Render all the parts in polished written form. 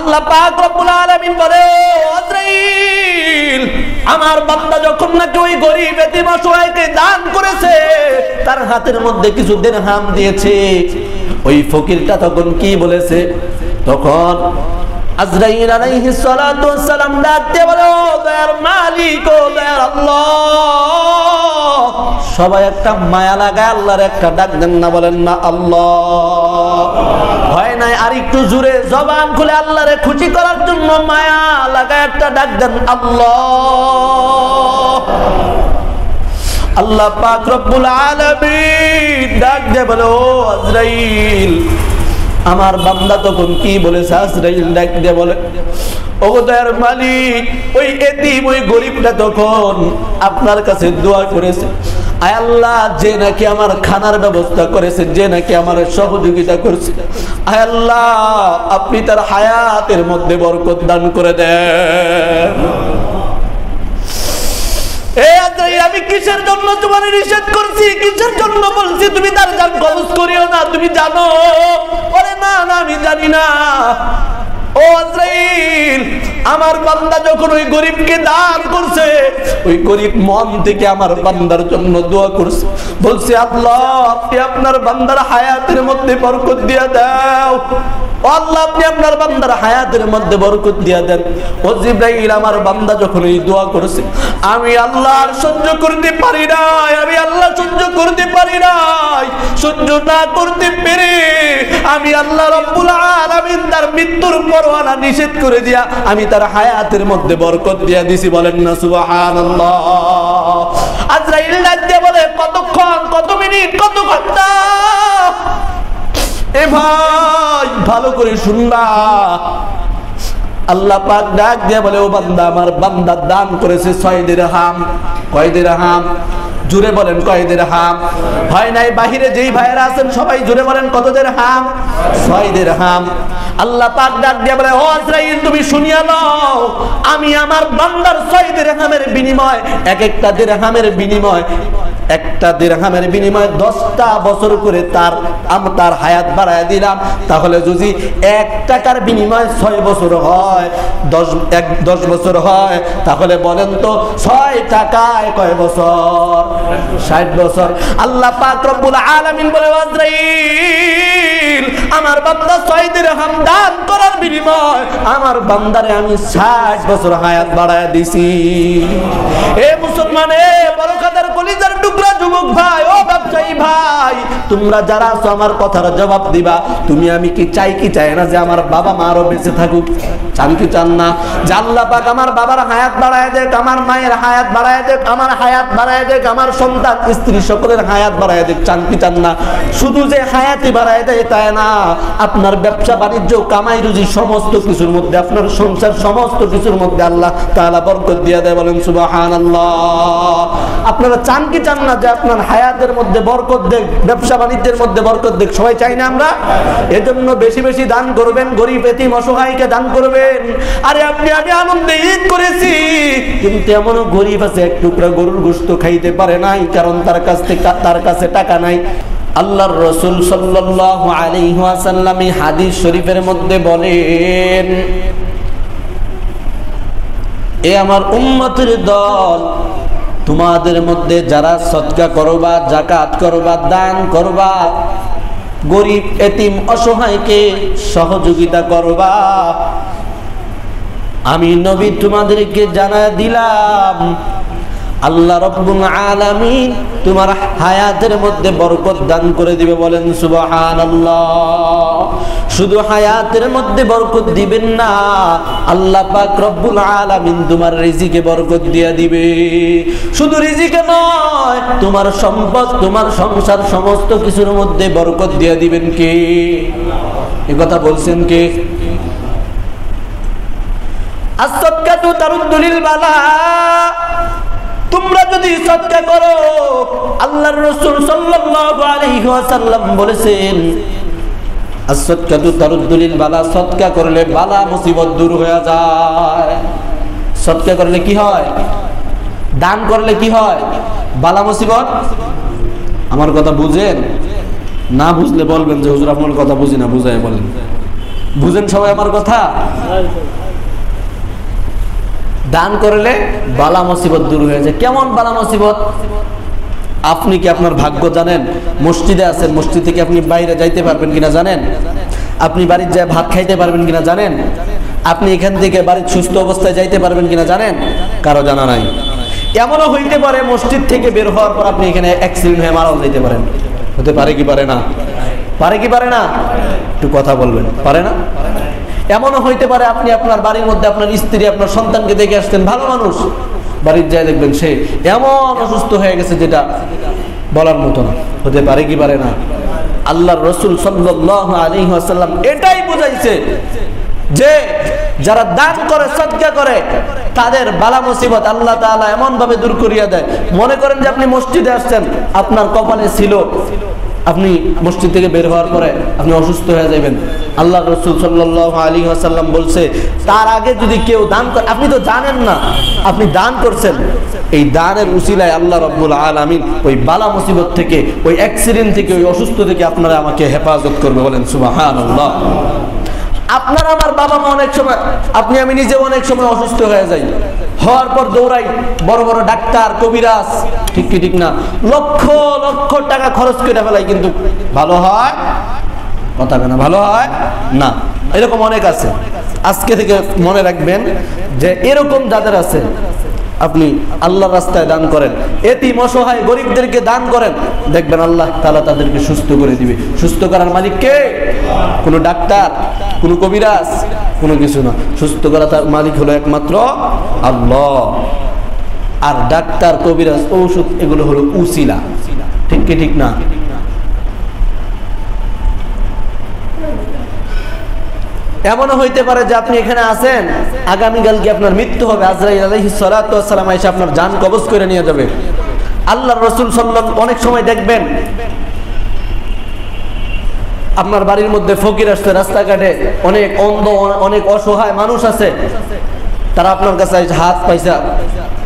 আল্লাহ পাক রব্বুল আলামিন বলে, আজরাইল আমার বান্দা যখন নাকি ওই গরীব এতিম অসহায়কে দান করেছে, তার হাতের মধ্যে কিছু দিরহাম দিয়েছে, ওই ফকিরটা তখন কি বলেছে? তখন আজরাইল আলাইহিস সালাতু ওয়াস সালাম ডাক দিয়ে বলে, ও দয়ার মালিক, ও দয়ার আল্লাহ। সবাই একটা মায়া লাগায় আল্লাহর একটা ডাক দেন না, বলেন না আল্লাহ। হয় নাই আর একটু জোরে জবান খুলে আল্লাহরে খুশি করার জন্য মায়া লাগায় একটা ডাক দেন আল্লাহ। আল্লাহ পাক রব্বুল আলামিন ডাক দিয়ে বলে, ও আজরাইল আমার বান্দা তখন কি বলেছে? আজরাইল ডাক দিয়ে বলে, ও দয়ার মালিক, ওই এতিম ওই গরিবটা তখন আপনার কাছে দোয়া করেছে, আয় আল্লাহ, যে নাকি আমার খানার ব্যবস্থা করেছে, যে নাকি আমার সহযোগিতা করেছে, আয় আল্লাহ আপনি তার হায়াতের মধ্যে বরকত দান করে দেন। আমি কিসের জন্য তোমার নিষেধ করছি, কিসের জন্য বলছি তুমি তার জান কবজ করিও না? তুমি জানো? বলে না, না আমি জানি না। ও আজরাইল আমার বান্দা যখন ওই গরিবকে দান করছে, ওই গরিব মন থেকে আমার বান্দার জন্য দোয়া করছে, বলছে আল্লাহ আপনি আপনার বান্দার হায়াতের মধ্যে বরকত দিয়ে দাও, ও আল্লাহ আপনি আপনার বান্দার হায়াতের মধ্যে বরকত দিয়ে দেন। ও জিবরাইল আমার বান্দা যখন এই দোয়া করেছে, আমি আল্লাহ আর সহ্য করতে পারি নাই, আমি আল্লাহ সহ্য করতে পারি নাই। সহ্য না করতে পেরে আমি আল্লাহ রব্বুল আলামিন তার মৃত্যুর পরোয়ানা নিষেধ করে দিয়া আমি তার হায়াতের মধ্যে বরকত দিয়া দিছি, বলেন না সুবহানাল্লাহ। আজরাইল ডাক দিয়ে বলে, কতক্ষণ, কত মিনিট, কত ঘন্টা? এ ভাই ভালো করে শুনবা। আল্লাহ পাক ডাক দিয়ে বলে, ও বান্দা আমার বান্দা দান করেছে 6 দিরহাম। কয় দিরহাম? জুড়ে বলেন কয় দিরহাম? হয় নাই বাহিরে যেই ভাইরা আছেন সবাই জুড়ে বলেন কত দিরহাম? 6 দিরহাম। আল্লাহ পাক ডাক দিয়ে বলে, ও আজরাইল তুমি শুনিয়া নাও, আমি আমার বান্দার 6 দিরহামের বিনিময়, এক একটা দিরহামের বিনিময়, একটা দিরহামের বিনিময়ে 10টা বছর করে তার হায়াত বাড়ায় দিলাম। তাহলে যদি 1 টাকার বিনিময়ে 6 বছর হয়, 10 বছর হয়, তাহলে বলেন তো 6 টাকায় কয় বছর? 60 বছর। আল্লাহ পাক রব্বুল আলামিন বলে, আজরাইল আমার বান্দা 6 দিরহাম দান করার বিনিময় আমার বান্দারে আমি 60 বছর হায়াত বাড়ায় দিছি। এ মুসলমান, এ বড় কাদের কলিজার টুকরা যুবক ভাই, ও ব্যবসায়ী ভাই, তোমরা যারা আছো আমার কথার জবাব দিবা। তুমি আমি কি চাই কি চাই না যে আমার বাবা মা আরো বেঁচে থাকুক? চান কি চান না? যে আল্লাহ পাক আমার বাবার হায়াত বাড়ায় দেখ, আমার মায়ের হায়াত বাড়ায় দেখ, আমার হায়াত বাড়ায় দেখ, আমার সন্তান স্ত্রী সকলের হায়াত বাড়ায় দেখ। চান কি চান না? শুধু যে হায়াতই বাড়ায় দেয় তাই না, আপনার ব্যবসা বাণিজ্য কামাই রুজি সমস্ত কিছুর মধ্যে, আপনার সংসার সমস্ত কিছুর মধ্যে আল্লাহ তাআলা বরকত দিয়ে দেয়, বলেন সুবহানাল্লাহ। আপনারা চান কি চান না যে আপনার হায়াতের মধ্যে বরকত দেখ, ব্যবসা বাণিজ্যের মধ্যে বরকত দেখ? সবাই চাই না আমরা? এজন্য বেশি বেশি দান করবেন, গরিব এতিম অসহায়কে দান করবেন। আরে আমি আনন্দে ঈদ করেছি, কিন্তু এমনও গরিব আছে এক টুকরা গরুর গোশত খাইতে পারে নাই, কারণ তার কাছে টাকা নাই। আল্লাহর রাসূল সাল্লাল্লাহু আলাইহি ওয়াসাল্লাম এই হাদিস শরীফের মধ্যে বলেন, এ আমার উম্মতের দল, তোমাদের মধ্যে যারা সদকা করবা, যাকাত করবা, দান করবা, গরিব এতিম অসহায়কে সহযোগিতা করবা, আমি নবী তোমাদেরকে জানায় দিলাম আল্লাহ রাব্বুল আলামিন তোমার হায়াতের মধ্যে বরকত দান করে দিবে, বলেন সুবহানাল্লাহ। শুধু হায়াতের মধ্যে বরকত দিবেন না, আল্লাহ পাক রব্বুল আলামিন তোমার রিজিকে বরকত দিয়ে দিবে। শুধু রিজিকে নয়, তোমার সম্পদ, তোমার সংসার সমস্ত কিছুর মধ্যে বরকত দিয়ে দিবেন কে? এই কথা বলছেন কে? as-sadaqatu taruddul বালা। তোমরা যদি সদকা করো, আল্লাহর রাসূল সাল্লাল্লাহু আলাইহি ওয়াসাল্লাম বলেছেন, as-sadaqatu taruddul বালা, সদকা করলে বালা মুসিবত দূর হয়ে যায়। সদকা করলে কি হয়? দান করলে কি হয়? বালা মুসিবত। আমার কথা বুঝেন? না বুঝলে বলবেন যে হুজুর আপনার কথা বুঝি না, বুঝাই বলেন। বুঝেন সবাই আমার কথা? দান করলে বালা মুসিবত দূর হয়ে যায়। কেমন বালা মুসিবত? আপনি কি আপনার ভাগ্য জানেন? মসজিদে আছেন, মসজিদ থেকে আপনি বাইরে যাইতে পারবেন কিনা জানেন? আপনি বাড়ির যায় ভাত খাইতে পারবেন কিনা জানেন? আপনি এখান থেকে বাড়ির সুস্থ অবস্থায় যাইতে পারবেন কিনা জানেন? কারো জানা নাই। এমনও হইতে পারে মসজিদ থেকে বের হওয়ার পর আপনি এখানে অ্যাক্সিডেন্ট হয়ে মারাও যেতে পারেন। হতে পারে কি পারে না? পারে কি পারে না? একটু কথা বলবেন, পারে না? এমনও হইতে পারে আপনি আপনার বাড়ির মধ্যে আপনার স্ত্রী আপনার সন্তানকে দেখে আসছেন, ভালো মানুষ, বাড়ির যায় দেখবেন সে এমন অসুস্থ হয়ে গেছে যেটা বলার মতো না। হতে পারে কি পারে না? আল্লাহর রাসূল সাল্লাল্লাহু আলাইহি ওয়াসাল্লাম এটাই বুঝাইছে যে যারা দান করে, সদকা করে, তাদের বালা মুসিবত আল্লাহ তাআলা এমন ভাবে দূর করিয়া দেয়। মনে করেন যে আপনি মসজিদে আসছেন, আপনার কপালে ছিল আপনি মসজিদ থেকে বের হওয়ার পরে আপনি অসুস্থ হয়ে যাবেন। আল্লাহর রাসূল সাল্লাল্লাহু আলাইহি ওয়াসাল্লাম বলছে তার আগে যদি কেউ দান করে, আপনি তো জানেন না আপনি দান করছেন, এই দানের উসিলায় আল্লাহ রাব্বুল আলামিন ওই বালা মুসিবত থেকে, ওই অ্যাক্সিডেন্ট থেকে, ওই অসুস্থ থেকে আপনারা আমাকে হেফাজত করবে। বলেন সুবহানাল্লাহ। আপনার আমার বাবা মা অনেক সময়, আপনি আমি নিজে অনেক সময় অসুস্থ হয়ে যাই, হওয়ার পর দৌড়াই বড় বড় ডাক্তার, কবিরাজ, ঠিক কি ঠিক না? লক্ষ লক্ষ টাকা খরচ করে ফেলাই, কিন্তু ভালো হয় কথা কেনা? ভালো হয় না। এরকম অনেক আছে। আজকে থেকে মনে রাখবেন যে এরকম যাদের আছে, আপনি আল্লাহর রাস্তায় দান করেন, এতিম অসহায় গরিবদেরকে দান করেন, দেখবেন আল্লাহ তাআলা তাদেরকে সুস্থ করে দিবে। সুস্থ করার মালিক কে? কোনো ডাক্তার, কোনো কবিরাজ, কোনো কিছু না। সুস্থ করা তার মালিক হলো একমাত্র আল্লাহ। আর ডাক্তার, কবিরাজ, ঔষধ এগুলো হলো উসিলা, ঠিক কি ঠিক না? এমনও হইতে পারে যে আপনি এখানে আছেন, আগামীকালকে আপনার মৃত্যু হবে, আজরাইল আলাইহিস সালাতু ওয়াস সালাম এসে আপনার জান কবজ করে নিয়ে যাবে। আল্লাহর রাসূল সাল্লাল্লাহু অনেক সময় দেখবেন আপনার বাড়ির মধ্যে ফকির আসছে, রাস্তাঘাটে অনেক অন্ধ, অনেক অসহায় মানুষ আছে, তারা আপনার কাছে হাত পয়সা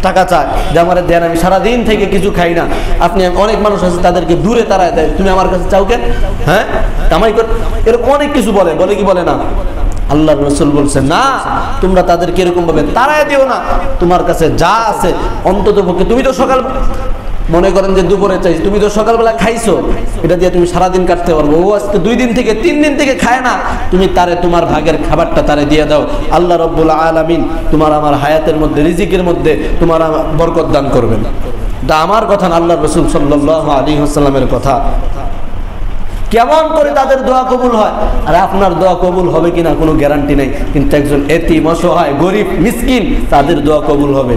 টাকা চায় যে আমার দেন, আমি সারাদিন থেকে কিছু খাই না। আপনি অনেক মানুষ আছে তাদেরকে দূরে তাড়ায় দেয়, তুমি আমার কাছে চাও কেন? হ্যাঁ, কামাই কর, এরকম অনেক কিছু বলে, বলে কি বলে না? আল্লাহর রাসূল বলছেন না, তোমরা তাদেরকে এরকম ভাবে তাড়ায় দিও না। তোমার কাছে যা আছে অন্তত পক্ষে, তুমি তো সকাল মনে করেন যে দুপুরে চাই, তুমি তো সকালবেলা খাইছো, এটা দিয়ে তুমি সারাদিন কাটতে পারবো। ও আজকে 2 দিন থেকে 3 দিন থেকে খায় না, তুমি তারে তোমার ভাগের খাবারটা তারে দিয়ে দাও। আল্লাহ রাব্বুল আলামিন তোমার আমার হায়াতের মধ্যে, রিজিকের মধ্যে তোমার বরকত দান করবেন। এটা আমার কথা না, আল্লাহর রাসূল সাল্লাল্লাহু আলাইহি ওয়াসাল্লামের কথা। কেমন করে তাদের দোয়া কবুল হয়? আর আপনার দোয়া কবুল হবে কিনা কোনো গ্যারান্টি নেই, কিন্তু একজন এতিম, অসহায়, গরিব, মিসকিন, তাদের দোয়া কবুল হবে।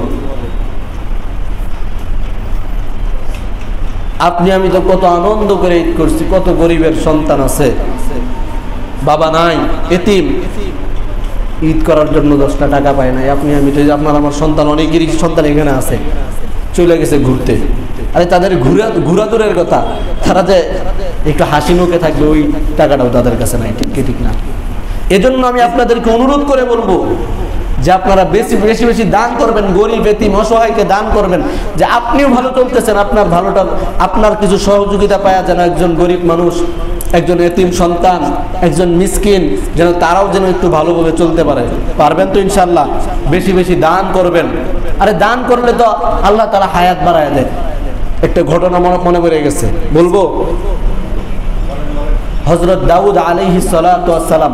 আপনি আমি তো কত আনন্দ করে ঈদ করছি, কত গরিবের সন্তান আছে, বাবা নাই, এতিম, ঈদ করার জন্য 10টা টাকা পায় নাই। আপনি আমি তো, আপনার আমার সন্তান, অনেকেরই সন্তান এখানে আছে, চলে গেছে ঘুরতে। আরে তাদের ঘুরা দূরের কথা, তারা যে একটু হাসি মুখে থাকবে ওই টাকাটাও তাদের কাছে নাই, ঠিক কি ঠিক না? এজন্য আমি আপনাদেরকে অনুরোধ করে বলবো যে আপনারা বেশি বেশি বেশি দান করবেন, গরিব, এতিম, অসহায়কে দান করবেন, যে আপনিও ভালো চলতেছেন, আপনার ভালোটা, আপনার কিছু সহযোগিতা পাওয়া যেন একজন গরিব মানুষ, একজন এতিম সন্তান, একজন মিসকিন, যেন তারাও যেন একটু ভালোভাবে চলতে পারে। পারবেন তো ইনশাআল্লাহ? বেশি বেশি দান করবেন। আরে দান করলে তো আল্লাহ তাআলা হায়াত বাড়ায় দেয়। একটা ঘটনা মনে পড়ে গেছে, বলবো। হযরত দাউদ আলাইহিস সালাতু ওয়াস সালাম,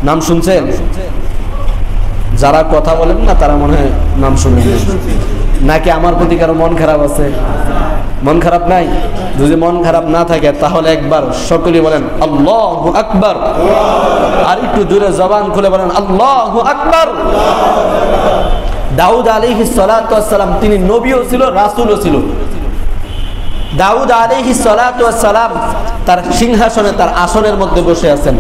নাম শুনছেন? যারা কথা বলেন না তারা মনে হয় নাম শুনেন নাকি? আমার প্রতি কারো মন খারাপ আছে? মন খারাপ নাই? যদি মন খারাপ না থাকে তাহলে একবার সকলে বলেন আল্লাহু আকবার। আর একটু জোরে জবান খুলে বলেন আল্লাহু আকবার। দাউদ আলাইহিস সালাতু ওয়াস সালাম তিনি নবীও ছিল, রাসূলও ছিল। দাউদ আলাইহিস সালাতু ওয়াস সালাম তার সিংহাসনে, তার আসনের মধ্যে বসে আছেন।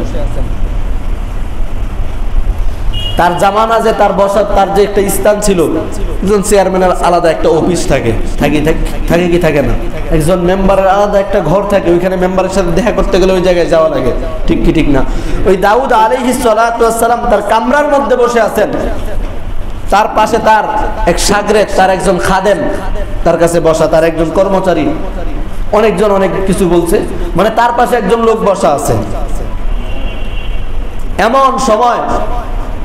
তার জামানা যে তার বসার, তার যে একটা স্থান ছিল, একজন চেয়ারম্যানের আলাদা একটা অফিস থাকে, থাকে কি থাকে না? একজন মেম্বারের আলাদা একটা ঘর থাকে, ওইখানে মেম্বারের সাথে দেখা করতে গেলে ওই জায়গায় যাওয়া লাগে, ঠিক কি ঠিক না? ওই দাউদ আলাইহিস সালাতু ওয়াস সালাম তার কামরার মধ্যে বসে আছেন। তার পাশে তার এক শাগরেদ, তার একজন খাদেম তার কাছে বসা, তার একজন কর্মচারী। অনেকজন অনেক কিছু বলছে, মানে তার পাশে একজন লোক বসা আছে। এমন সময়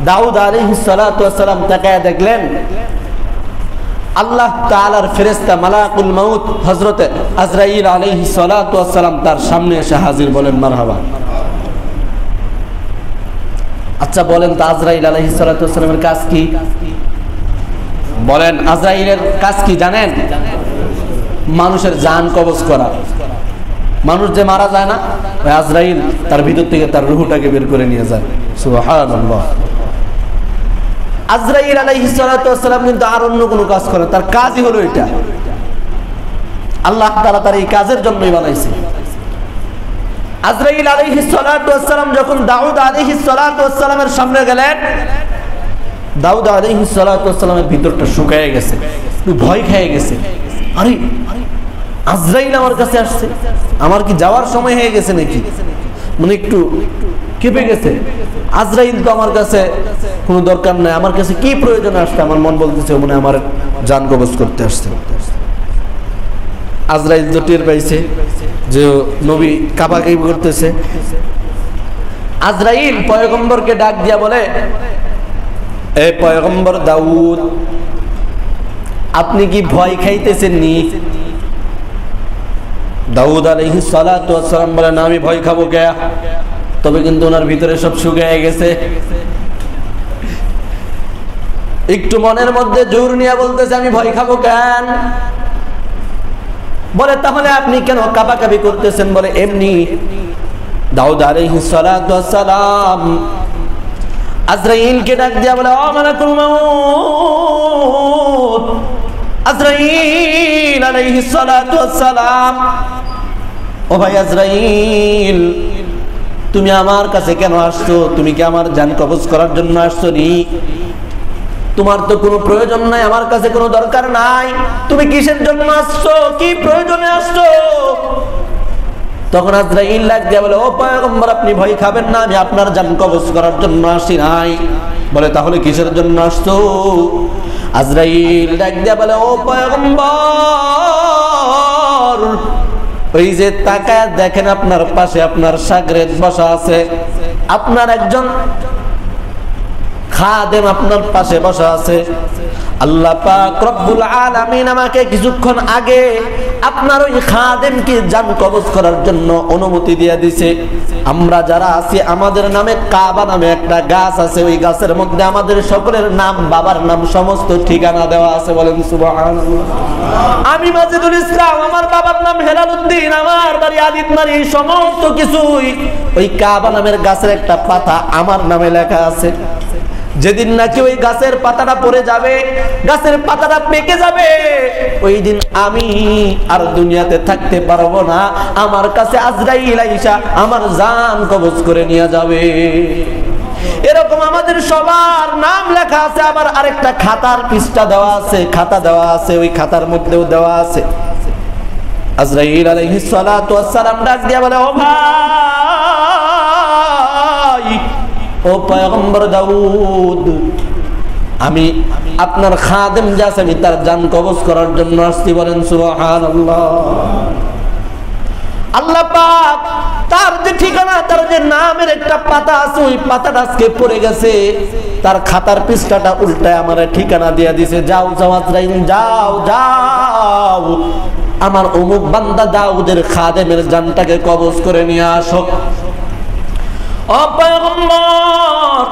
দাউদ আলাইহিস সালাতু ওয়াস সালাম তাকায় দেখলেন আল্লাহ তাআলার ফেরেশতা মালাকুল মাউত হযরত আজরাইল আলাইহিস সালাতু ওয়াস সালাম তার সামনে এসে হাজির। বলেন মারহাবা। আচ্ছা বলেন তো আজরাইল আলাইহিস সালাতু ওয়াস সালামের কাজ কি? বলেন আজরাইলের কাজ কি জানেন? মানুষের জান কবজ করা। মানুষ যে মারা যায় না, ওই আজরাইল তার ভিতর থেকে তার রূহটাকে বের করে নিয়ে যায়। সুবহানাল্লাহ। আজরাইল আলাইহিস সালাতু ওয়াস সালাম কিন্তু আর অন্য কোনো কাজ করে, তার কাজই হলো এটা। আল্লাহ তাআলা তার এই কাজের জন্যই বানাইছে। আজরাইল আলাইহিস সালাতু ওয়াস সালাম যখন দাউদ আলাইহিস সালাতু ওয়াস সালামের সামনে গেলেন, দাউদ আলাইহিস সালাতু ওয়াস সালামের ভিতরটা শুকিয়ে গেছে, একটু ভয় খেয়ে গেছে। আরে আজরাইল আমার কাছে আসছে, আমার কি যাওয়ার সময় হয়ে গেছে নাকি? মানে একটু কেঁপে গেছে। আজরাইল তো আমার কাছে কোনো দরকার নাই, আমার কাছে কি প্রয়োজন আসছে? আমার মন বলতেছে মনে আমার জান কবজ করতে আসছে। আজরাইল তো টের পাইছে যে নবী কাঁপাকাঁপি করতেছে। আজরাইল পয়গম্বরকে ডাক দিয়া বলে, এ পয়গম্বর দাউদ, আপনি কি ভয় খাইতেছেন নি? দাউদ আলাইহিস সালাতু ওয়াস সালাম বলে, না আমি ভয় খাবো কে? তবে কিন্তু ওনার ভিতরে সব শুকিয়ে গেছে। একটু মনের মধ্যে জোর নিয়ে বলতেছে আমি ভয় খাবো কেন? বলে তাহলে আপনি কেন কাঁপাকাঁপি করতেছেন? বলে এমনি। দাউদ আলাইহিস সালাতু ওয়াস সালাম আজরাইলকে ডাক দিয়া বলে, ও মালাকুল মাউত আজরাইল আলাইহিস সালাতু ওয়াস সালাম, ও ভাই আজরাইল, তুমি আমার কাছে কেন আসছো? তুমি কি আমার জান কবজ করার জন্য আসছো নি? তোমার তো কোনো প্রয়োজন নাই, আমার কাছে কোনো দরকার নাই। তুমি কিসের জন্য আসছো? কি প্রয়োজনে আসছো? তখন আজরাইল ডাক দিয়া বলে, ও পয়গম্বর আপনি ভয় খাবেন না, আমি আপনার জান কবজ করার জন্য আসি নাই। বলে তাহলে কিসের জন্য আসছো? আজরাইল ডাক দিয়া বলে, ও পয়গম্বর, ওই যে তাকায় দেখেন আপনার পাশে আপনার শাগরেদ বসা আছে, আপনার একজন খাদেম আপনার পাশে বসা আছে। আল্লাহ পাক রব্বুল আলামিন আমাকে কিছুক্ষণ আগে আপনার ওই খাদেমকে জান কবজ করার জন্য অনুমতি দিয়ে দিয়েছে। আমরা যারা আছি আমাদের নামে কাবা নামে একটা গাছ আছে, ওই গাছের মধ্যে আমাদের সকলের নাম, বাবার নাম, সমস্ত ঠিকানা দেওয়া আছে। বলেন সুবহানাল্লাহ। আমি মাজিদুল ইসলাম, আমার বাবার নাম হেলালউদ্দিন, আমার বাড়ি আদিতমারি, সমস্ত কিছুই ওই কাবা নামের গাছের একটা পাতা আমার নামে লেখা আছে। যেদিন নাকি ওই গাছের পাতাটা পড়ে যাবে, গাছের পাতাটা পেকে যাবে, ওই দিন আমি আর দুনিয়াতে থাকতে পারবো না। আমার কাছে আজরাইল আইসা আমার জান কবজ করে নিয়ে যাবে। এরকম আমাদের সবার নাম লেখা আছে। আবার আরেকটা খাতার পৃষ্ঠা দেওয়া আছে, খাতা দেওয়া আছে, ওই খাতার মধ্যেও দেওয়া আছে। আজরাইল আলাইহিস সালাতু ওয়াস সালাম ডাক দিয়া বলে, ও ভাই, ও পয়গম্বর দাউদ, আমি আপনার খাদেম যে আছে আমি তার জান কবজ করার জন্য আসছি। বলেন সুবহানাল্লাহ। আল্লাহ পাক তার যে ঠিকানা, তার যে নামের একটা পাতা আছে, ওই পাতাটা আজকে পড়ে গেছে, তার খাতার পৃষ্ঠাটা উল্টায় আমার ঠিকানা দিয়ে দিছে। যাও যাও আজরাইল, যাও যাও, আমার অমুক বান্দা দাউদের খাদেমের জানটাকে কবজ করে নিয়ে আসো। ও পয়গম্বর,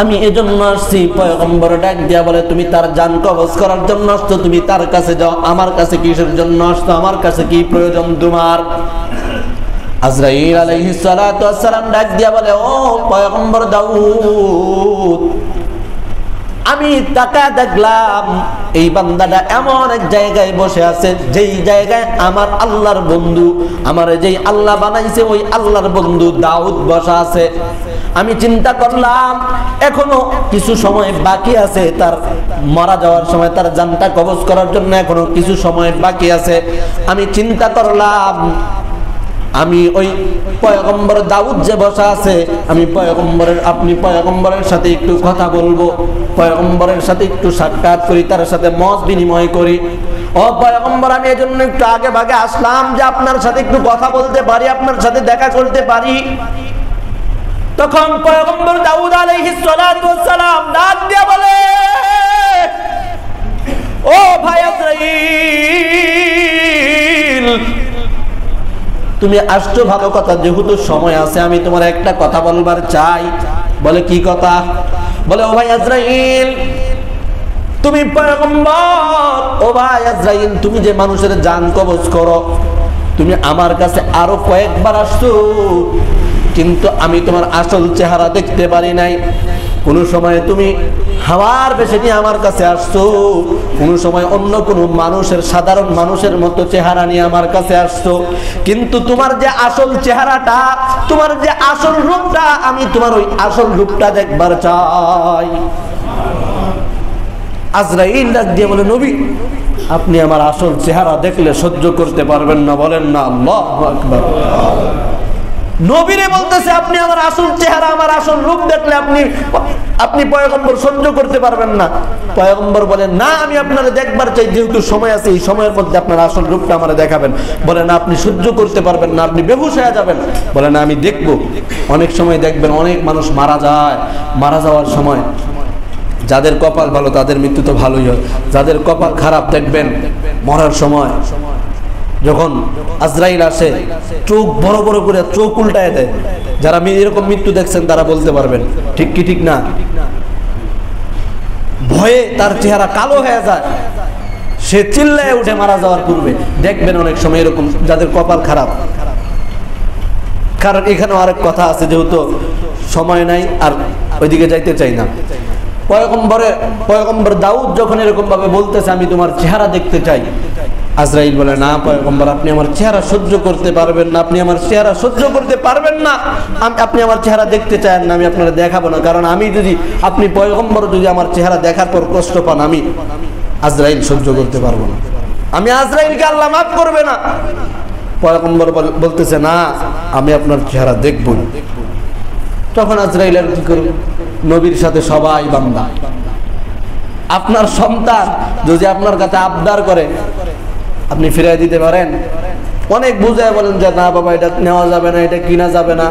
আমি এজন্য আসছি। পয়গম্বর ডাক দিয়া বলে, তুমি তার জান কবজ করার জন্য আসছো, তুমি তার কাছে যাও। আমার কাছে কিসের জন্য আসছো? আমার কাছে কি প্রয়োজন তোমার? আজরাইল আলাইহিস সালাতু ওয়াস সালাম ডাক দিয়া বলে, ও পয়গম্বর দাউদ, আমি তাকায় দেখলাম এই বান্দাটা এমন এক জায়গায় বসে আছে, যেই জায়গায় আমার আল্লাহর বন্ধু, আমার যেই আল্লাহ বানাইছে ওই আল্লাহর বন্ধু দাউদ বসা আছে। আমি চিন্তা করলাম এখনো কিছু সময় বাকি আছে, তার মারা যাওয়ার সময় তার জানটা কবজ করার জন্য এখনো কিছু সময় বাকি আছে। আমি চিন্তা করলাম আমি ওই পয়গম্বর দাউদ যে বসা আছে, আমি আপনি পয়গম্বরের সাথে একটু কথা বলবো, পয়গম্বরের সাথে একটু সাক্ষাৎ করি, তার সাথে মত বিনিময় করি। ও পয়গম্বর, আমি এজন্য একটু আগে ভাগে আসলাম যে আপনার সাথে একটু কথা বলতে পারি, আপনার সাথে দেখা করতে পারি। তখন পয়গম্বর দাউদ আলাইহিস সালাতু ওয়াস সালাম ডাক দিয়ে বলে, ও ভাই আজরাইল, তুমি আসছো ভালো কথা, যেহেতু সময় আছে আমি তোমার একটা কথা বলবার চাই। বলে কি কথা? বলে ও ভাই আজরাইল, তুমি পয়গম্বর, ও ভাই আজরাইল, তুমি যে মানুষের জান কবজ করো, তুমি আমার কাছে আরো কয়েকবার আসছো, কিন্তু আমি তোমার আসল চেহারা দেখতে পারি নাই। কোন সময় তুমি হাওয়ার বেশে নিয়ে আমার কাছে আসছো, কোন সময় অন্য কোন মানুষের, সাধারণ মানুষের মতো চেহারা নিয়ে আমার কাছে আসছো, কিন্তু তোমার যে আসল চেহারাটা, তোমার যে আসল রূপটা, আমি তোমার ওই আসল রূপটা দেখবার চাই। আজরাইল ডাক দিয়ে বলে, নবী, আপনি আমার আসল চেহারা দেখলে সহ্য করতে পারবেন না? বলেন না আল্লাহু আকবার। নবীরে বলতেছে, আপনি আমার আসল চেহারা, আমার আসল রূপ দেখলে আপনি পয়গম্বর সহ্য করতে পারবেন না। পয়গম্বর বলেন, না, আমি আপনারা দেখবার চাই, যেহেতু সময় আছে, এই সময়ের মধ্যে আপনার আসল রূপটা আমারে দেখাবেন। বলে না, আপনি সহ্য করতে পারবেন না, আপনি বেহুশ হয়ে যাবেন। বলে না, আমি দেখবো। অনেক সময় দেখবেন অনেক মানুষ মারা যায়, মারা যাওয়ার সময় যাদের কপাল ভালো তাদের মৃত্যু তো ভালোই হয়, যাদের কপাল খারাপ দেখবেন মরার সময় যখন আজরাইল আসে, চোখ বড় বড় করে চোখ উল্টায় দেয়। যারা এরকম মৃত্যু দেখছেন তারা বলতে পারবেন ঠিক কি ঠিক না। ভয়ে তার চেহারা কালো হয়ে যায়, সে চিল্লায় উঠে মারা যাওয়ার পূর্বে। দেখবেন অনেক সময় এরকম যাদের কপাল খারাপ। কারণ এখানে আরেক কথা আছে, যেহেতু সময় নাই আর ওইদিকে যাইতে চাই না। পয়গম্বর দাউদ যখন এরকম ভাবে বলতেছে, আমি তোমার চেহারা দেখতে চাই, আজরাইল বলে, না পয়গম্বর, আপনি আমার চেহারা সহ্য করতে পারবেন না, আপনি আমার চেহারা সহ্য করতে পারবেন না, আপনি আমার চেহারা দেখতে চান না, আমি আপনারা দেখাবো না। কারণ আমি যদি, আপনি পয়গম্বর যদি আমার চেহারা দেখার পর কষ্ট পান, আমি আজরাইল সহ্য করতে পারবো না, আমি আজরাইলকে আল্লাহ মাফ করবে না। পয়গম্বর বলতেছে, না, আমি আপনার চেহারা দেখবো। তখন আজরাইল আর কি করবে? নবীর সাথে সবাই বান্দা। আপনার সন্তান যদি আপনার কাছে আবদার করে, আপনি ফিরিয়ে দিতে পারেন? অনেক বুঝায় বলেন যে না বাবা, এটা নেওয়া যাবে না, এটা কিনা যাবে না,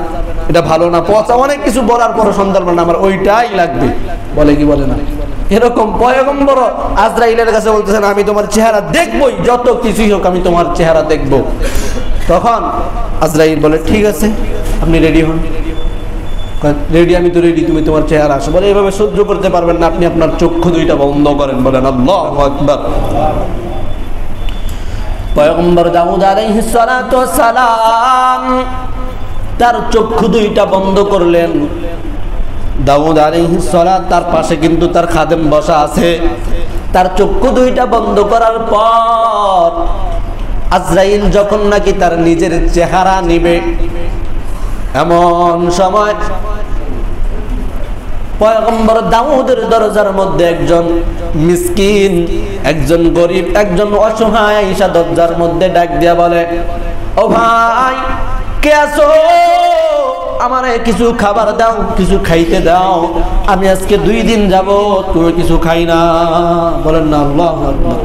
এটা ভালো না, পচা, অনেক কিছু বলার পর সন্তান বলেন আমার ওইটাই লাগবে। বলে কি বলে না? এরকম পয়গম্বর আজরাইলের কাছে বলতেছেন, আমি তোমার চেহারা দেখবই, যত কিছুই হোক আমি তোমার চেহারা দেখব। তখন আজরাইল বলে, ঠিক আছে, আপনি রেডি হন। রেডি? আমি তো রেডি, তুমি তোমার চেহারা আসো। বলে, এভাবে সহ্য করতে পারবেন না, আপনি আপনার চক্ষু দুইটা বন্ধ করেন। বলেন আল্লাহু আকবার। পয়গম্বর দাউদ আলাইহিস সালাতু ওয়াস সালাম তার চক্ষু দুইটা বন্ধ করলেন। দাউদ আলাইহিস সালাত, তার পাশে কিন্তু তার খাদেম বসা আছে। তার চক্ষু দুইটা বন্ধ করার পর আজরাইল যখন নাকি তার নিজের চেহারা নিবে, এমন সময় পয়গম্বর দাউদের দরজার মধ্যে একজন মিসকিন, একজন গরিব, একজন অসহায় আয়েশা দরজার মধ্যে ডাক দিয়া বলে, ও ভাই, কে আছো? আমারে কিছু খাবার দাও, কিছু খাইতে দাও, আমি আজকে 2 দিন যাব তুমি কিছু খাই না। বলেন না আল্লাহু আকবার।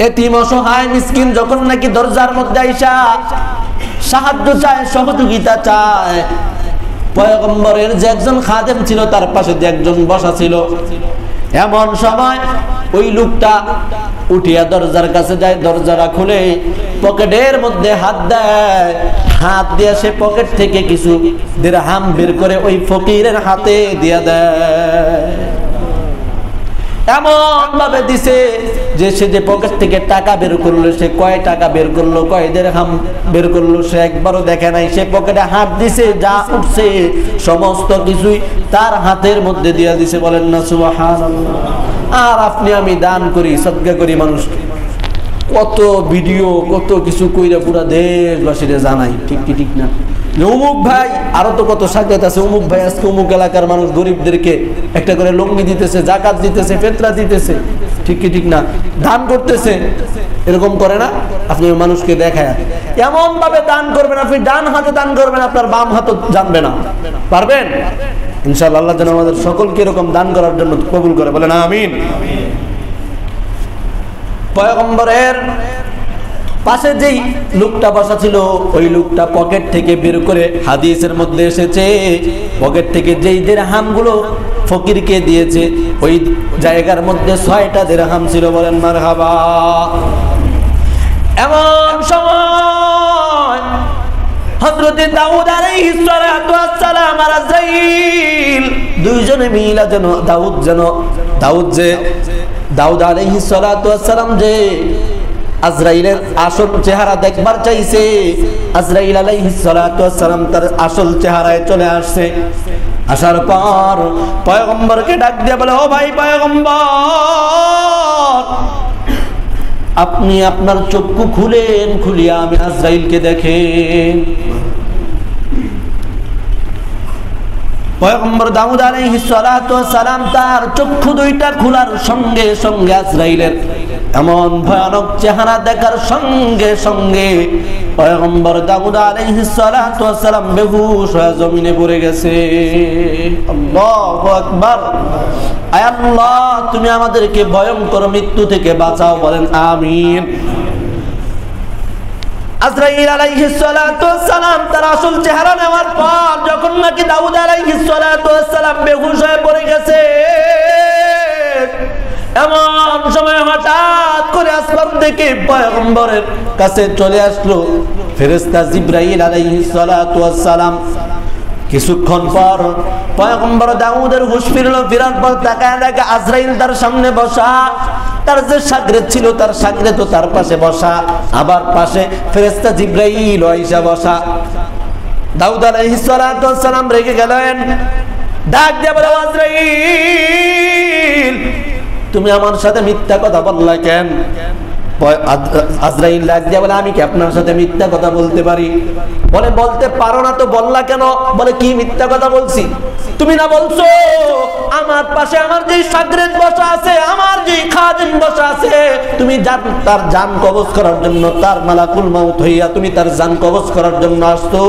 এতিম অসহায় মিসকিন যখন নাকি দরজার মধ্যে আইসা সাহায্য চায়, সহযোগিতা চায়, পয়গম্বরের যে একজন খাদেম ছিল তার পাশে যে একজন বসা ছিল, এমন সময় ওই লোকটা উঠিয়া দরজার কাছে যায়, দরজাটা খুলে পকেটের মধ্যে হাত দেয়, হাত দিয়ে সে পকেট থেকে কিছু দিরহাম বের করে ওই ফকিরের হাতে দিয়া দেয়। এমন ভাবে দিছে যে সে যে পকেট থেকে টাকা বের করলো, সে কয় টাকা বের করলো, কয় দিরহাম বের করলো, সে একবারও দেখে নাই। সে পকেটে হাত দিছে, যা উঠছে সমস্ত কিছুই তার হাতের মধ্যে দিয়া দিছে। বলেন না সুবহানাল্লাহ। আর আপনি আমি দান করি, সদকা করি, মানুষ কত ভিডিও, কত কিছু কইরা পুরা দেশবাসীরে জানাই, ঠিক কি ঠিক না? অমুক ভাই, আরো তো কত সাকাত আছে, অমুক ভাই আজকে অমুক এলাকার মানুষ গরিবদেরকে একটা করে লঙ্গি দিতেছে, জাকাত দিতেছে, ফিতরা দিতেছে, ঠিক কি ঠিক না? দান করতেছে, এরকম করে না? আপনি মানুষকে দেখায় এমন ভাবে দান করবেন, আপনি ডান হাতে দান করবেন, আপনার বাম হাতও জানবে না। পারবেন? ইনশাআল্লাহ আল্লাহ যেন আমাদের সকলকে এরকম দান করার জন্য কবুল করে। বলেন আমিন। পয়গম্বরের পাশে যেই লোকটা বসা ছিল ওই লোকটা পকেট থেকে বের করে, হাদিসের মধ্যে এসেছে, পকেট থেকে যেই দিরহামগুলো ফকিরকে দিয়েছে ওই জায়গার মধ্যে 6টা দিরহাম ছিল। বলেন মারহাবা। এমন সময় হযরত দাউদ আলাইহিস সালাতু ওয়াস সালাম আর আজরাইল দুইজনে মিলা দাউদ আলাইহিস সালাতু ওয়াস সালাম যে আজরাইলের আসল চেহারা দেখবার চাইছে, আজরাইল আলাইহিস সালাতু ওয়াস সালাম তার আসল চেহারায় চলে আসছে। আসার পর পয়গম্বরকে ডাক দিয়ে বলে, ও ভাই পয়গম্বর, আপনি আপনার চক্ষু খুলেন, খুলিয়া আমি আজরাইলকে দেখেন। পয়গম্বর দাউদ আলাইহিস সালাতু ওয়াস সালাম তার চক্ষু দুইটা খোলার সঙ্গে সঙ্গে আজরাইলের এমন ভয়ানক চেহারা দেখার সঙ্গে সঙ্গে পয়গম্বর দাউদ আলাইহিস সালাতু ওয়াস সালাম বেহুশ হয়ে জমিনে পড়ে গেছে। আল্লাহু আকবার। আয় আল্লাহ, তুমি আমাদেরকে ভয়ঙ্কর মৃত্যু থেকে বাঁচাও। বলেন আমিন। আজরাইল আলাইহিস সালাতু ওয়াস সালাম তার আসল চেহারা নেওয়ার পর যখন নাকি দাউদ আলাইহিস সালাতু ওয়াস সালাম বেহুশ হয়ে পড়ে গেছে, এমন সময় হঠাৎ করে আসমান থেকে পয়গম্বরের কাছে চলে আসলো ফেরেশতা জিবরাইল আলাইহিস সালাতু ওয়াস সালাম। কিছুক্ষণ পর পয়গম্বর দাউদের হুঁশ ফিরল। ফিরার পর তাকায় দেখে আজরাইল তার সামনে বসা, তার যে শাগরেদ ছিল তার শাগরেদ তো তার পাশে বসা, আবার পাশে ফেরেশতা জিবরাইল আইসা বসা। দাউদ আলাইহিস সালাতু ওয়াস সালাম রেগে গেলেন, ডাক দিয়ে বলে, আজরাইল, তুমি আমার সাথে মিথ্যা কথা বললা কেন? আজরাইল ডাক দিয়ে বলে, আমি কি আপনার সাথে মিথ্যা কথা বলতে পারি? বলে, বলতে পারো না তো বললা কেন? বলে, কি মিথ্যা কথা বলছি? তুমি না বলছো আমার পাশে আমার যে শাগরেদ বসা আছে, আমার যে খাদেম বসা আছে, তুমি তার জান কবজ করার জন্য, তার মালাকুল মাউত হইয়া তুমি তার জান কবজ করার জন্য আসতো।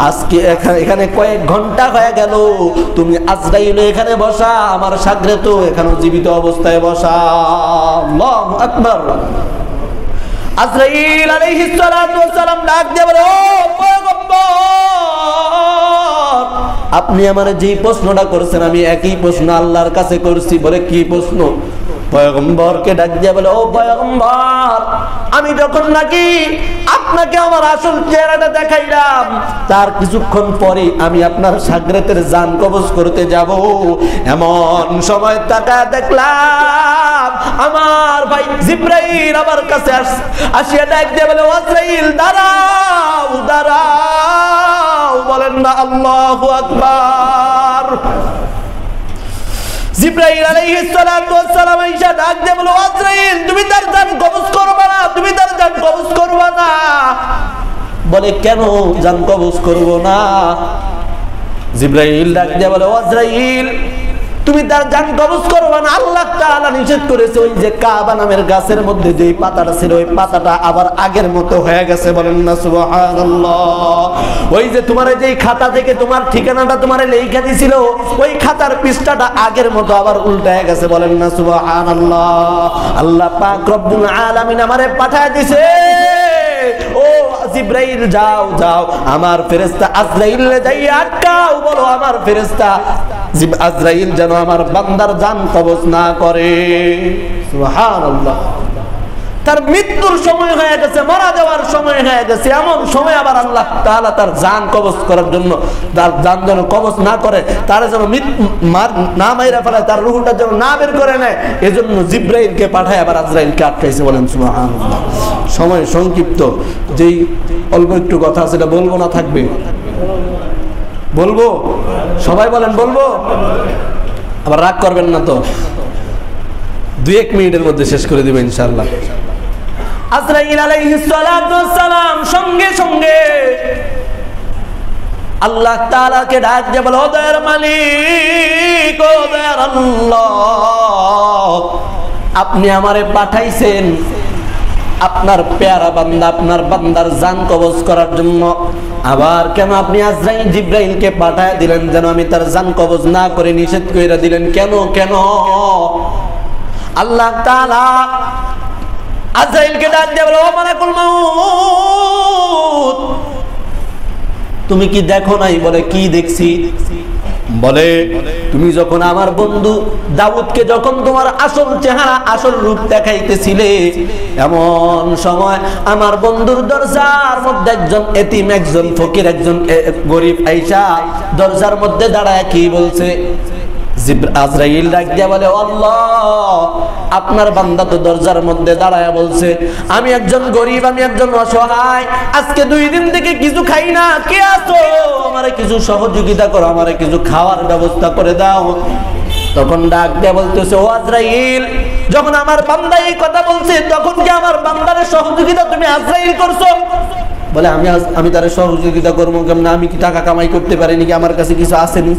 আজকে এখানে কয়েক ঘন্টা হয়ে গেল, তুমি আজরাইল এখানে বসা, আমার শাগরেদ তো এখানে জীবিত অবস্থায় বসা। আল্লাহু আকবার। আজরাইল আলাইহিস সালাতু ওয়াস সালাম ডাক দিয়ে বলে, ও পয়গম্বর, আপনি আমারে যে প্রশ্নটা করেছেন আমি একই প্রশ্ন আল্লাহর কাছে করছি। বলে, কি প্রশ্ন? পয়গম্বরকে ডাক দিয়ে বলে, ও পয়গম্বর, আমি যখন নাকি আপনাকে আমার আসল চেহারাটা দেখাইলাম, তার কিছুক্ষণ পরে আমি আপনার শাগরেদের জান কবজ করতে যাব। এমন সময় তাকায় দেখলাম আমার ভাই জিবরাইল আমার কাছে আসিয়া ডাক দিয়ে বলে, আজরাইল দাঁড়াও, দাঁড়াও। বলেন না আল্লাহু আকবার। জিবরাইল আলাইহিস সালাতু ওয়াস সালাম আইসা ডাক দিয়ে বলে, আজরাইল, তুমি তার জান কবজ করবে না, তুমি তার জান কবজ করবে না। বলে, কেন জান কবজ করব না? জিবরাইল ডাক দিয়ে বলে, আজরাইল, তুমি তার জান কবজ করবে না। আল্লাহ তাআলা নিষেধ করেছে। ওই যে কাবা নামের গাছের মধ্যে যেই পাতাটা ছিল ওই পাতাটা আবার আগের মতো হয়ে গেছে। বলেন না সুবহানাল্লাহ। ওই যে তোমার যেই খাতা থেকে তোমার ঠিকানাটা তোমার লেখা দিছিল ওই খাতার পৃষ্ঠাটা আগের মতো আবার উল্টায় গেছে। বলেন না সুবহানাল্লাহ। আল্লাহ পাক রব্বুল আলামিন আমারে পাঠায় দিয়েছে, ও জিবরাইল যাও যাও আমার ফেরেশতা আজরাইলকে যাই আটকাও। বলো আমার ফেরেশতা আজরাইল যেন আমার বান্দার জান কবজ না করে। সুবহানাল্লাহ। তার মৃত্যুর সময় হয়ে গেছে, মারা যাওয়ার সময় হয়ে গেছে, এমন সময় আবার আল্লাহ তাআলা তার জান কবজ করার জন্য, তার জান যেন কবজ না করে, তার যেন না মাইরা ফেলে, তার রূহটা যেন না বের করে নেয়, এজন্য জিবরাইলকে পাঠায় আবার আজরাইলকে আটকাইছে। বলেন সুবহানাল্লাহ। সময় সংক্ষিপ্ত, যেই অল্প একটু কথা সেটা বলবো না থাকবে? বলবো? সবাই বলেন বলবো? আবার রাগ করবেন না তো? 2-1 মিনিটের মধ্যে শেষ করে দিবেন ইনশাআল্লাহ। আজরাইল আলাইহিস সালাতু ওয়াস সালাম সঙ্গে সঙ্গে আল্লাহ তাআলাকে ডাক দিয়ে বলে, ও দয়ার মালিক, ও দয়ার আল্লাহ, আপনি আমারে পাঠাইছেন আপনার পেয়ারা বান্দা, আপনার বান্দার জান কবজ করার জন্য। আবার কেন আপনি আজরাইল জিবরাইলকে পাঠায় দিলেন যেন আমি তার জান কবজ না করে নিষেধ করে দিলেন? কেন কেন? আল্লাহ তাআলা আজরাইলকে ডাক দিয়ে বলে, ও মালাকুল মাউত, তুমি কি দেখো নাই? বলে, কি দেখছি? বলে, তুমি যখন আমার বন্ধু দাউদকে যখন তোমার আসল চেহারা আসল রূপ দেখাইতেছিলে, এমন সময় আমার বন্ধুর দরজার মধ্যে একজন এতিম, একজন ফকির, একজন গরিব আইসা দরজার মধ্যে দাঁড়ায় কি বলছে? আজরাইল ডাক দিয়া বলে, আল্লাহ, আপনার বান্দা তো দরজার মধ্যে দাঁড়ায় বলছে, আমি একজন গরিব, আমি একজন অসহায়, আজকে 2 দিন থেকে কিছু খাই না, কে আছো? আমারে কিছু সহযোগিতা করো, আমারে কিছু খাওয়ার ব্যবস্থা করে দাও। তখন ডাক দিয়া বলতেছে, ও আজরাইল, যখন আমার বান্দা এই কথা বলছে, তখন কি আমার বান্দার সহযোগিতা তুমি আজরাইল করছো? বলে, আমি তার সহযোগিতা করবো কেমন? আমি কি টাকা কামাই করতে পারিনি? কি আমার কাছে কিছু আসেনি?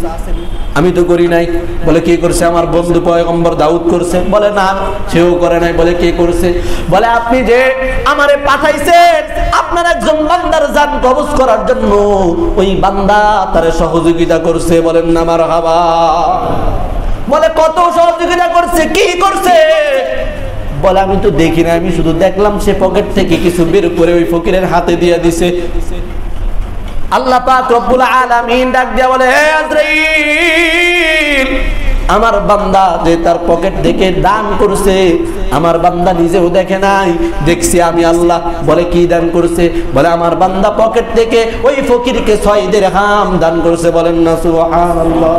আমি তো করি নাই। বলে, কে করছে? আমার বন্ধু পয়গম্বর দাউদ করছে। বলে, না, সেও করে নাই। বলে, কে করছে? বলে, আপনি যে আমারে পাঠাইছেন আপনার একজন বান্দার জান কবজ করার জন্য, ওই বান্দা তারে সহযোগিতা করছে। বলেন না মারহাবা। বলে, কত সহযোগিতা করছে? কি করছে? বলে, আমি তো দেখি না, আমি শুধু দেখলাম সে পকেট থেকে কিছু বের করে ওই ফকিরের হাতে দিয়ে দিছে। আল্লাহ পাক রব্বুল আলামিন ডাক দিয়া বলে, হে আজরাইল, আমার বান্দা যে তার পকেট থেকে দান করছে, আমার বান্দা নিজেও দেখে নাই, দেখছি আমি আল্লাহ। বলে, কি দান করছে? বলে, আমার বান্দা পকেট থেকে ওই ফকিরকে 6 দিরহাম দান করছে। বলেন না সুবহানাল্লাহ।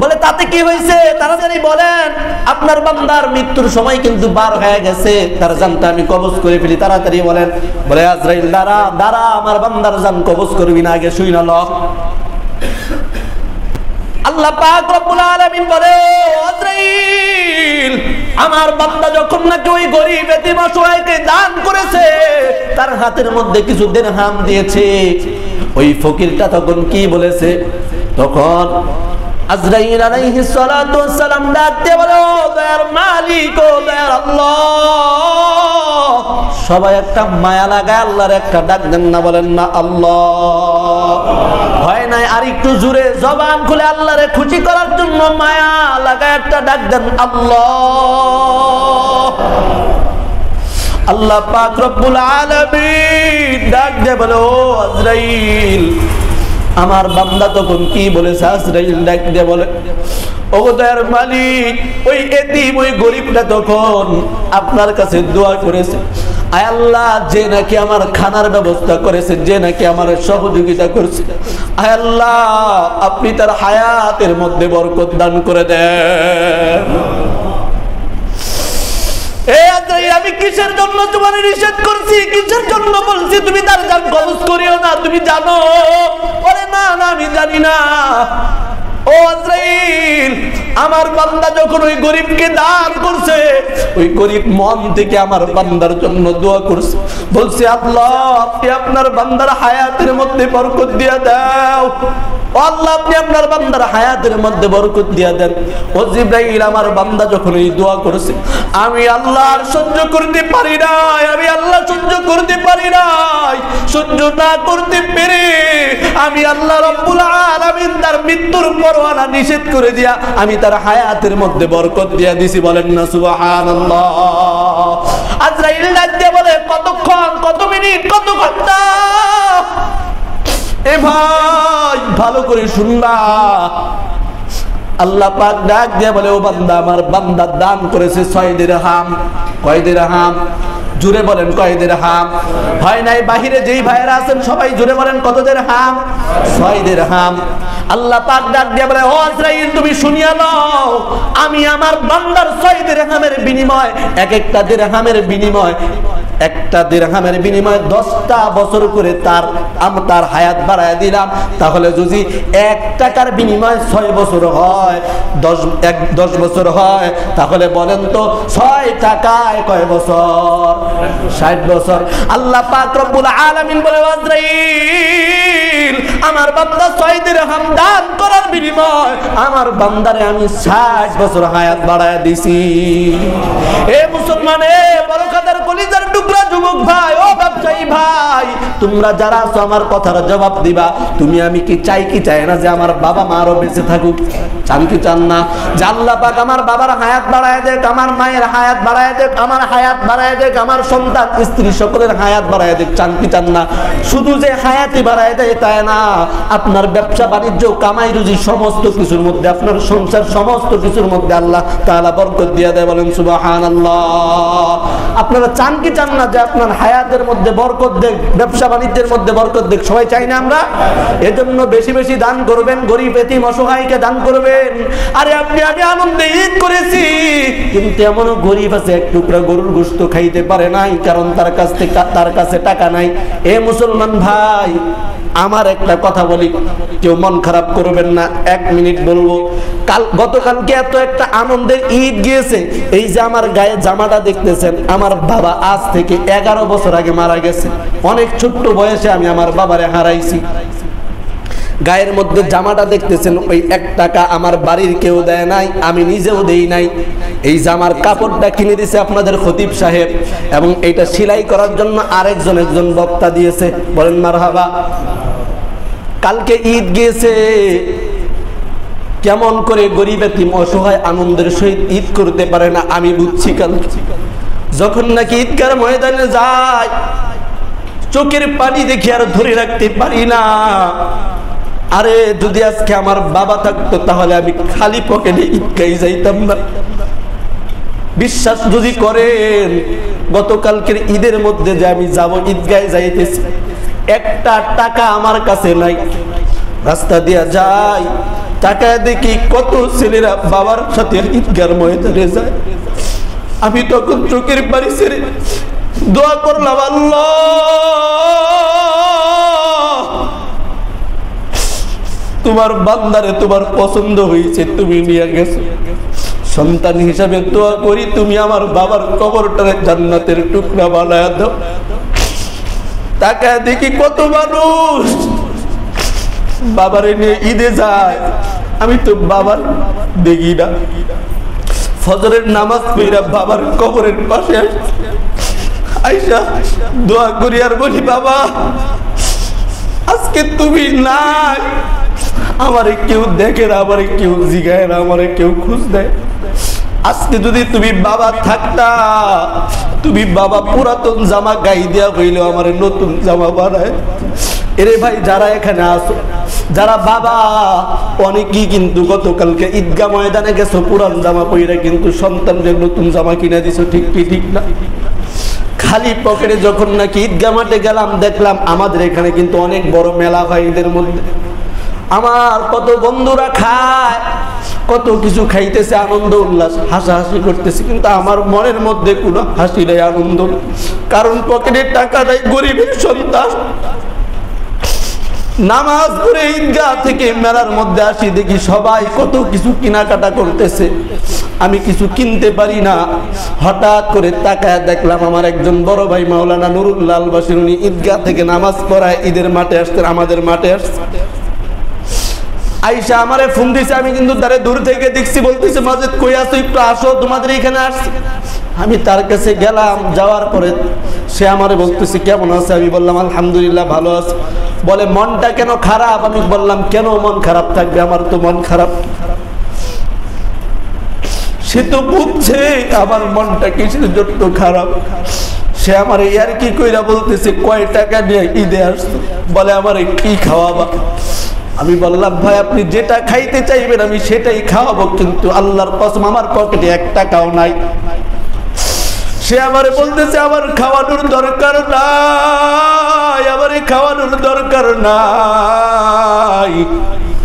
বলে, তাতে কি হয়েছে? তাড়াতাড়ি বলেন, আপনার বান্দার মৃত্যুর সময় কিন্তু বার হয়ে গেছে, তার জানটা আমি কবজ করে ফেলি, তাড়াতাড়ি বলেন। বলে, আজরাইল, দাঁড়া, আমার বান্দার জান কবজ করবি না, আগে শুই না ল। আল্লাহ পাক রব্বুল আলামিন বলে, আজরাইল, আমার বান্দা যখন নাকি ওই গরিব এতিম অসহায়কে দান করেছে, তার হাতের মধ্যে কিছু দিরহাম দিয়েছে, ওই ফকিরটা তখন কি বলেছে? তখন আজরাইল আলাইহিস সালাতু ওয়াস সালাম ডাকতে বলে, ও দয়ার মালিক, ও দয়ার আল্লাহ। সবাই একটা মায়া লাগায় আল্লাহর একটা ডাক দেন না? বলেন না আল্লাহ। হয় নাই? আর একটু জোরে জবান খুলে আল্লাহরে খুশি করার জন্য মায়া লাগায় একটা ডাক দেন, আল্লাহ। আল্লাহ পাক রব্বুল আলামিন ডাক দিয়ে বলে, ও আজরাইল, আমার বান্দা তখন কি বলেছে? আজরাইল ডাক দিয়ে বলে, ও দয়ার মালিক, ওই এতিম, ওই গরিবটা তখন আপনার কাছে দোয়া করেছে, আয় আল্লাহ, যে নাকি আমার খানার ব্যবস্থা করেছে, যে নাকি আমার সহযোগিতা করছে, আয় আল্লাহ, আপনি তার হায়াতের মধ্যে বরকত দান করে দেন। আমি কিসের জন্য তোমার নিষেধ করছি? কিসের জন্য বলছি তুমি তার জান কবজ করিও না? তুমি জানো? বলে, না, আমি জানি না। ও আজরাইল, আমার বান্দা যখন ওই গরিবকে দান করছে, ওই গরিব মন থেকে আমার বান্দার জন্য দোয়া করছে, বলছে, আল্লাহ, আপনি আপনার বান্দার হায়াতের মধ্যে বরকত দিয়া দাও। আল্লাহ, আপনি আপনার বান্দার হায়াতের মধ্যে বরকত দিয়া দেন। ও জিবরাইল, আমার বান্দা যখন এই দোয়া করেছে, আমি আল্লাহ আর সহ্য করতে পারি নাই, আমি আল্লাহ সহ্য করতে পারি নাই। সহ্য না করতে পেরে আমি আল্লাহ রব্বুল আলামিন তার মৃত্যুর পরোয়ানা নিষেধ করে দিয়া আমি তার হায়াতের মধ্যে বরকত দিয়া দিছি। বলেন না সুবহানাল্লাহ। আজরাইল ডাক দিয়ে বলে, কতক্ষণ, কত মিনিট, কত ঘন্টা? এ ভাই, ভালো করে শুনবা। আল্লাহ পাক ডাক দিয়ে বলে, ও বান্দা, আমার বান্দা দান করেছে 6 দিরহাম। কয় দিরহাম? জুড়ে বলেন, কয় দিরহাম? হয় নাই? বাহিরে যেই ভাইয়েরা আছেন সবাই জুড়ে বলেন, কত দিরহাম? 6 দিরহাম। আল্লাহ পাক ডাক দিয়ে বলে, ও আজরাইল, তুমি শুনিয়া নাও, আমি আমার বান্দার 6 দিরহামের বিনিময়, একটা দিরহামের বিনিময়, একটা দিরহামের বিনিময়ে 10টা বছর করে তার হায়াত বাড়ায় দিলাম। তাহলে যদি 1 টাকার বিনিময়ে 6 বছর হয়, 10 বছর হয়, তাহলে বলেন তো 6 টাকায় কয় বছর? 60 বছর। আল্লাহ পাক রব্বুল আলামিন বলে, আজরাইল, আমার বান্দা 6 দিরহাম দান করার বিনিময় আমার বান্দারে আমি 60 বছর হায়াত বাড়ায় দিছি। এ মুসলমান, এ বরকতের কলিজার টুকরা যুবক ভাই, ও ব্যবসায়ী ভাই, তোমরা যারা আছো আমার কথার জবাব দিবা। তুমি আমি কি চাই কি চাই না যে আমার বাবা মা আরো বেঁচে থাকুক? চান কি চান না যে আল্লাহ পাক আমার বাবার হায়াত বাড়ায় দেখ, আমার মায়ের হায়াত বাড়ায় দেখ, আমার হায়াত বাড়ায় দেখ, আমার সন্তান স্ত্রী সকলের হায়াত বাড়ায় দেখ? চান কি চান না? শুধু যে হায়াতই বাড়ায় দেয় তাই না, আপনার ব্যবসা বাণিজ্য কামাই রুজি সমস্ত কিছুর মধ্যে, আপনার সংসার সমস্ত কিছুর মধ্যে আল্লাহ তাআলা বরকত দিয়ে দেয়। বলেন সুবহানাল্লাহ। আপনারা চান কি চান না যে আপনার হায়াতের মধ্যে বরকত দেখ, ব্যবসা বাণিজ্যের মধ্যে বরকত দেখ? সবাই চাই না আমরা? এজন্য বেশি বেশি দান করবেন, গরিব এতিম অসহায়কে দান করবেন। আরে আমি আনন্দে ঈদ করেছি, কিন্তু এমনও গরিব আছে এক টুকরা গরুর গোশত খাইতে পারে নাই, কারণ তার কাছে টাকা নাই। এ মুসলমান ভাই, আমার একটা কথা বলি, কেউ মন খারাপ করবেন না, 1 মিনিট বলবো। গতকালকে এত একটা আনন্দের ঈদ গিয়েছে, এই যে আমার গায়ে জামাটা দেখতেছেন, আমার বাবা আজ থেকে 11 বছর আগে মারা গেছে। অনেক ছোট্ট বয়সে আমি আমার বাবারে হারাইছি। গায়ের মধ্যে জামাটা দেখতেছেন, ওই 1 টাকা আমার বাড়ির কেউ দেয় নাই, আমি নিজেও দেই নাই। এই জামার কাপড়টা কিনে দিয়েছে আপনাদের খতিব সাহেব, এবং এইটা সেলাই করার জন্য একজন বক্তা দিয়েছে। বলেন মারহাবা। কালকে ঈদ গিয়েছে, কেমন করে গরিব এতিম অসহায় আনন্দের সহিত ঈদ করতে পারে না আমি বুঝছি। কাল যখন নাকি ঈদগার ময়দানে যায়, চোখের পানি দেখে আর ধরে রাখতে পারি না। আরে যদি আজকে আমার বাবা থাকতো তাহলে আমি খালি পকেটে ঈদগায় যাইতাম না। বিশ্বাস যদি করেন, গতকালকের ঈদের মধ্যে যে আমি যাব ঈদগায় যাইতেছি, 1 টাকা আমার কাছে নাই। রাস্তা দিয়া যাই, টাকা দেখি কত ছেলেরা বাবার সাথে ঈদগার ময়দানে যায়। আমি তখন চোখের পানি ছেড়ে দোয়া করলাম, আল্লাহ তোমার বান্দারে তোমার পছন্দ হয়েছে, তুমি নিয়ে গেছো। সন্তান হিসাবে দোয়া করি, তুমি আমার বাবার কবরটারে জান্নাতের টুকরা বানায় দাও। তাকায় দেখি কত মানুষ বাবারে নিয়ে ঈদে যায়, আমি তো বাবার দেখি না। ফজরের নামাজ পড়া বাবার কবরের পাশে আইসা দোয়া করি আর বলি, বাবা আজকে তুমি নাই, আমারে কেউ দেখে না, আমারে কেউ জিগায় না, আমারে কেউ খোঁজ দেয়। আজকে যদি তুমি বাবা থাকতা, তুমি বাবা পুরাতন জামা গাই দেয়া হইলেও আমার নতুন জামা বানায়। এরে ভাই, যারা এখানে আসো, যারা বাবা, অনেকেই কিন্তু গতকালকে ঈদগাহ ময়দানে গেছো পুরান জামা পরে, কিন্তু সন্তানদের নতুন জামা কিনে দিছো। ঠিক কি ঠিক না? খালি পকেটে যখন নাকি ঈদগাহ মাঠে গেলাম, দেখলাম আমাদের এখানে কিন্তু অনেক বড় মেলা হয় ঈদের মধ্যে। আমার কত বন্ধুরা খায়, কত কিছু খাইতেছে, আনন্দ উল্লাস হাসাহাসি করতেছে, কিন্তু আমার মনের মধ্যে কোনো হাসি নেই, আনন্দ, কারণ পকেটে টাকা নাই। গরিবের সন্তান নামাজ পড়ে ঈদগাহ থেকে মেলার মধ্যে আসি, দেখি সবাই কত কিছু কেনাকাটা করতেছে, আমি কিছু কিনতে পারি না। হঠাৎ করে তাকায় দেখলাম আমার একজন বড় ভাই মাওলানা নুরুল্লাহ আল বাশির, উনি ঈদগাহ থেকে নামাজ পড়ায় ঈদের মাঠে আসতেন, আমাদের মাঠে আসছে। আইসা আমারে ফোন দিছে, আমি কিন্তু তারে দূর থেকে দেখছি, বলতেছে মাজিদ কই আছো, একটু আসো, তোমাদের এখানে আসছি। আমি তার কাছে গেলাম, যাওয়ার পরে সে আমারে বলতেছে কেমন আছে, আমি বললাম আলহামদুলিল্লাহ ভালো আছে। বলে মনটা কেন খারাপ? আমি বললাম কেন মন খারাপ থাকবে, আমার তো মন খারাপ। সে তো বুঝছে আমার মনটা কিসের জন্য খারাপ। সে আমার ইয়ার কি কইরা বলতেছে, কয় টাকা নিয়ে ঈদে আসতো? বলে আমারে কি খাওয়াবা? আমি বললাম ভাই আপনি যেটা খাইতে চাইবেন আমি সেটাই খাওয়াবো, কিন্তু আল্লাহর কসম আমার পকেটে 1 টাকাও নাই। সে আমারে বলতেছে আমার খাওয়ানোর দরকার নাই, আমারে খাওয়ানোর দরকার নাই।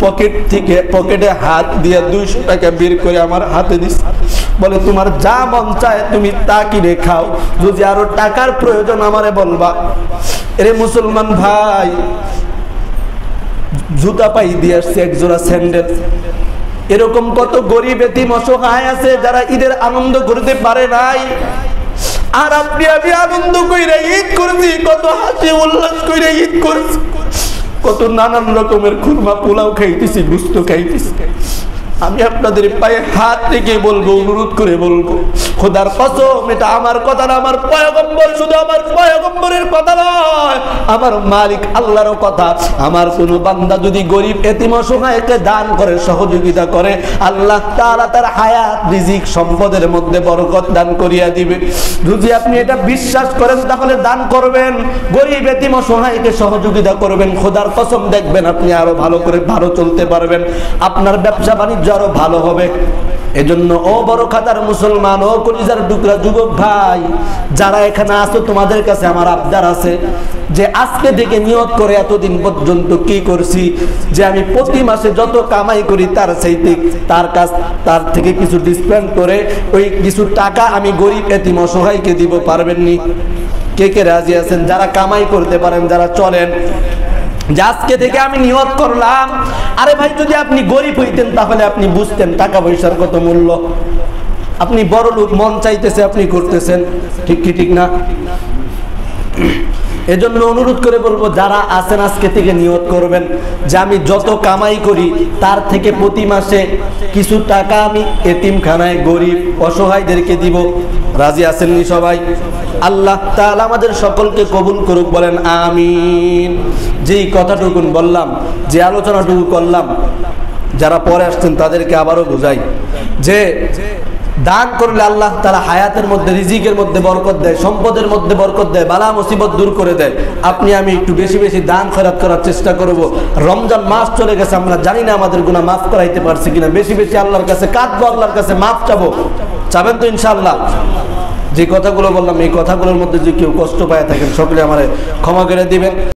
পকেট থেকে পকেটে হাত দিয়ে 200 টাকা বের করে আমার হাতে দিস, বলে তোমার যা মন চায় তুমি তা কিনে খাও, যদি আরো টাকার প্রয়োজন আমারে বলবা। এরে মুসলমান ভাই, জুতা পাই দিয়ে আসছে, 1 জোড়া স্যান্ডেল। এরকম কত গরিব এতিম অসহায় আছে যারা ঈদের আনন্দ করতে পারে নাই। আর আপনি আমি আনন্দ কইরা ঈদ করছি, কত হাসি উল্লাস কইরা ঈদ করছি, কত নানান রকমের খুরমা পোলাও খাইতেছি, গুস্ত খাইতেছি। আমি আপনাদের পায়ে হাত রেখে বলবো, অনুরোধ করে বলবো, খোদার কসম এটা আমার কথা না, আমার পয়গম্বর, শুধু আমার পয়গম্বরের কথা নয়, আমার মালিক আল্লাহরও কথা। আমার কোনো বান্দা যদি গরিব এতিম অসহায়কে দান করে, সহযোগিতা করে, আল্লাহ তাআলা তার হায়াত, রিজিক, সম্পদের মধ্যে বরকত দান করিয়া দিবে। যদি আপনি এটা বিশ্বাস করেন তাহলে দান করবেন, গরিব এতিম অসহায়কে সহযোগিতা করবেন। খোদার কসম দেখবেন আপনি আরো ভালো করে ভালো চলতে পারবেন, আপনার ব্যবসা বাণিজ্য আরো ভালো হবে। এজন্য ও বড় খাতার মুসলমান, ও কলিজার টুকরা যুবক ভাই যারা এখানে আছো, তোমাদের কাছে আমার আবদার আছে যে আজকে থেকে নিয়ত করে এতদিন পর্যন্ত কি করছি, যে আমি প্রতি মাসে যত কামাই করি তার চাইতে তার থেকে কিছু ডিসকাউন্ট করে ওই কিছু টাকা আমি গরিব এতিম অসহায়কে দিব। পারবেননি? কে কে রাজি আছেন? যারা কামাই করতে পারেন, যারা চলেন, যে আজকে থেকে আমি নিয়ত করলাম। আরে ভাই, যদি আপনি গরিব হইতেন তাহলে আপনি বুঝতেন টাকা পয়সার কত মূল্য। আপনি বড় লোক, মন চাইতেছে আপনি করতেছেন, ঠিক কি ঠিক না? এজন্য অনুরোধ করে বলবো, যারা আছেন আজকে থেকে নিয়ত করবেন যে আমি যত কামাই করি তার থেকে প্রতি মাসে কিছু টাকা আমি এতিমখানায়, গরিব অসহায়দেরকে দিব। রাজি আছেননি সবাই? আল্লাহ তাআলা আমাদের সকলকে কবুল করুক, বলেন আমিন। যেই কথাটুকু বললাম, যে আলোচনাটুকু করলাম, যারা পরে আসছেন তাদেরকে আবারও বুঝাই যে দান করলে আল্লাহ তাআলা হায়াতের মধ্যে, রিজিকের মধ্যে বরকত দেয়, সম্পদের মধ্যে বরকত দেয়, বালা মুসিবত দূর করে দেয়। আপনি আমি একটু বেশি বেশি দান খয়রাত করার চেষ্টা করব। রমজান মাস চলে গেছে, আমরা জানি না আমাদের গুনাহ মাফ করাইতে পারছি কিনা। বেশি বেশি আল্লাহর কাছে কাঁদবো, আল্লাহর কাছে মাফ চাবো। চাবেন তো ইনশাআল্লাহ? যে কথাগুলো বললাম, এই কথাগুলোর মধ্যে যদি কেউ কষ্ট পায় থাকেন, সকলে আমারে ক্ষমা করে দিবেন।